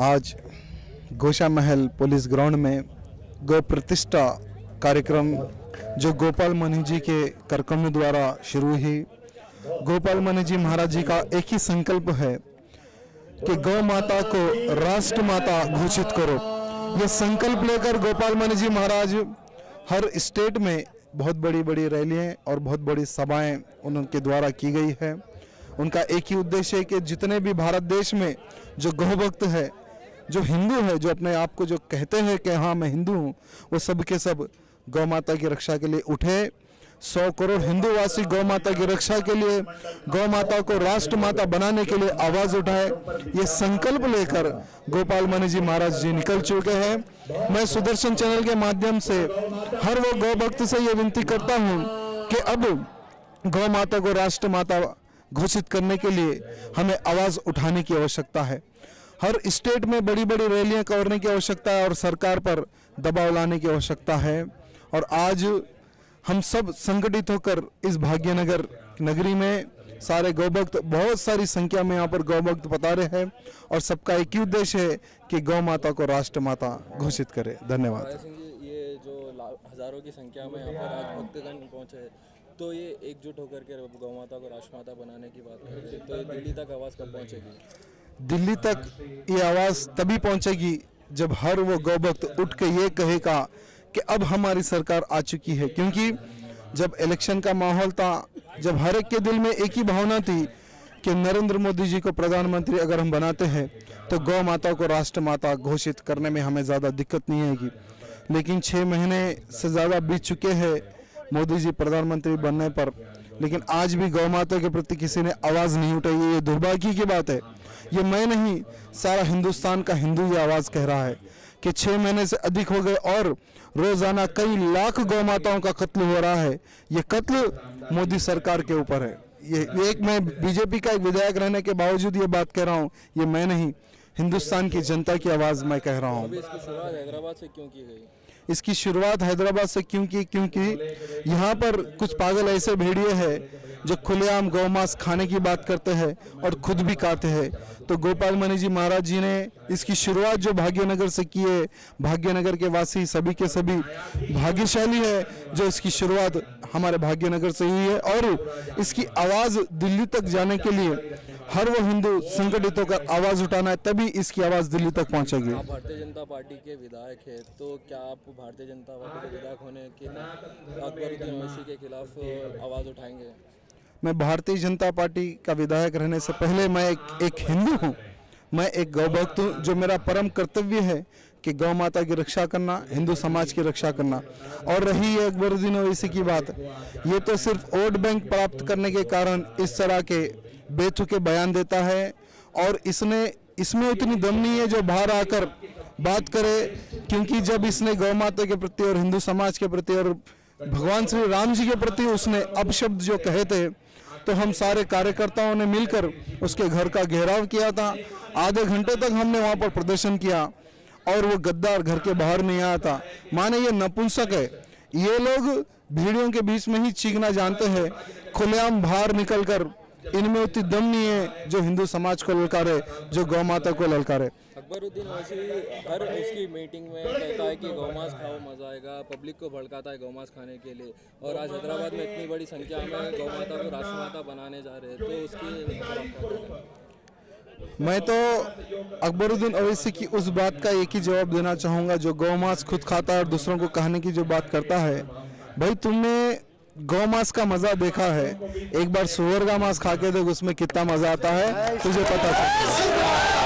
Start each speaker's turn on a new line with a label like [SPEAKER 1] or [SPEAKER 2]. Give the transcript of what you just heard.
[SPEAKER 1] आज गोशा महल police ground में गौ प्रतिष्ठा कार्यक्रम जो गोपाल मणि जी के कार्यक्रम द्वारा शुरू हुई। गोपाल मणि जी महाराज जी का एक ही संकल्प है कि गौ माता को राष्ट्र माता घोषित करो। ये संकल्प लेकर गोपाल मणि जी महाराज हर स्टेट में बहुत बड़ी बड़ी रैलियां और बहुत बड़ी सभाएं उनके द्वारा की गई है। उनका एक ही उद्देश्य है कि जितने भी भारत देश में जो गौ भक्त है, जो हिंदू है, जो अपने आप को जो कहते हैं कि हाँ मैं हिंदू हूँ, वो सब के सब गौ माता की रक्षा के लिए उठे। 100 करोड़ हिंदूवासी गौ माता की रक्षा के लिए, गौ माता को राष्ट्र माता बनाने के लिए आवाज उठाए। ये संकल्प लेकर गोपाल मणि जी महाराज जी निकल चुके हैं। मैं सुदर्शन चैनल के माध्यम से हर वो गौ भक्त से ये विनती करता हूँ कि अब गौ माता को राष्ट्र माता घोषित करने के लिए हमें आवाज उठाने की आवश्यकता है। हर स्टेट में बड़ी बड़ी रैलियां करने की आवश्यकता है और सरकार पर दबाव लाने की आवश्यकता है। और आज हम सब संगठित होकर इस भाग्यनगर नगरी में सारे गौभक्त, बहुत सारी संख्या में यहाँ पर गौभक्त पधारे हैं और सबका एक ही उद्देश्य है कि गौ माता को राष्ट्र माता घोषित करे। धन्यवाद।
[SPEAKER 2] ये जो हजारों की संख्या में यहाँ पर आज भक्तगण पहुँचे, तो ये एकजुट होकर के गौ माता को राष्ट्रमाता बनाने की बात कर रहे हैं, तो ये दिल्ली तक आवाज़ कब पहुँचेगी?
[SPEAKER 1] दिल्ली तक ये आवाज़ तभी पहुँचेगी जब हर वो गौभक्त उठ के ये कहेगा कि अब हमारी सरकार आ चुकी है। क्योंकि जब इलेक्शन का माहौल था, जब हर एक के दिल में एक ही भावना थी कि नरेंद्र मोदी जी को प्रधानमंत्री अगर हम बनाते हैं तो गौ माता को राष्ट्र माता घोषित करने में हमें ज़्यादा दिक्कत नहीं आएगी। लेकिन 6 महीने से ज़्यादा बीत चुके हैं मोदी जी प्रधानमंत्री बनने पर, लेकिन आज भी गौ माता के प्रति किसी ने आवाज़ नहीं उठाई। ये दुर्भाग्य की बात है। ये मैं नहीं, सारा हिंदुस्तान का हिंदू ये आवाज़ कह रहा है कि 6 महीने से अधिक हो गए और रोजाना कई लाख गौ माताओं का कत्ल हो रहा है। ये कत्ल मोदी सरकार के ऊपर है। ये एक मैं बीजेपी का एक विधायक रहने के बावजूद ये बात कह रहा हूँ, ये मैं नहीं, हिंदुस्तान की जनता की आवाज़ मैं कह रहा हूँ।
[SPEAKER 2] अभी इसकी शुरुआत हैदराबाद से क्यों की गई?
[SPEAKER 1] इसकी शुरुआत हैदराबाद से क्योंकि यहाँ पर कुछ पागल ऐसे भेड़िए हैं जो खुलेआम गौ मांस खाने की बात करते हैं और खुद भी खाते हैं। तो गोपाल मणि जी महाराज जी ने इसकी शुरुआत जो भाग्यनगर से की है, भाग्यनगर के वासी सभी के सभी भाग्यशाली है जो इसकी शुरुआत हमारे भाग्यनगर से हुई है। और इसकी आवाज़ दिल्ली तक जाने के लिए हर वो हिंदू संगठित होकर आवाज़ उठाना है, तभी इसकी आवाज़ दिल्ली तक पहुंचेगी।
[SPEAKER 2] आप भारतीय जनता पार्टी के विधायक हैं, तो क्या आप भारतीय जनता पार्टी के विधायक होने के अकबरुद्दीन ओवैसी के खिलाफ आवाज़ उठाएंगे?
[SPEAKER 1] मैं भारतीय जनता पार्टी का विधायक रहने से पहले मैं एक हिंदू हूँ, मैं एक गौभक्त हूँ। जो मेरा परम कर्तव्य है कि गौ माता की रक्षा करना, हिंदू समाज की रक्षा करना। और रही है अकबरुद्दीन ओवैसी की बात, ये तो सिर्फ वोट बैंक प्राप्त करने के कारण इस तरह के बेतुके बयान देता है और इसमें उतनी दम नहीं है जो बाहर आकर बात करे। क्योंकि जब इसने गौ माता के प्रति और हिंदू समाज के प्रति और भगवान श्री राम जी के प्रति उसने अपशब्द जो कहे थे, तो हम सारे कार्यकर्ताओं ने मिलकर उसके घर का घेराव किया था। आधे घंटे तक हमने वहाँ पर प्रदर्शन किया और वो गद्दार घर के बाहर नहीं आया था। माने ये नपुंसक है। ये लोग भीड़ों के बीच में ही चीखना जानते हैं, खुलेआम बाहर निकलकर इनमें उतनी दम नहीं है जो हिंदू समाज को ललकारे, जो गौ माता को ललकारे।
[SPEAKER 2] अकबरुद्दीन ओवैसी हर उसकी मीटिंग में कहता है कि गौमांस खाओ मजा आएगा, पब्लिक को भड़काता है गौमांस खाने के लिए। और आज हैदराबाद में इतनी बड़ी संख्या में गौ माता को राष्ट्रमाता बनाने जा रहे हैं, तो उसकी
[SPEAKER 1] मैं तो अकबरुद्दीन ओवैसी की उस बात का एक ही जवाब देना चाहूँगा जो गौ मांस खुद खाता है और दूसरों को कहने की जो बात करता है। भाई तुमने गौ मांस का मजा देखा है, एक बार सुअर का मांस खा के देख उसमें कितना मजा आता है, तुझे पता था।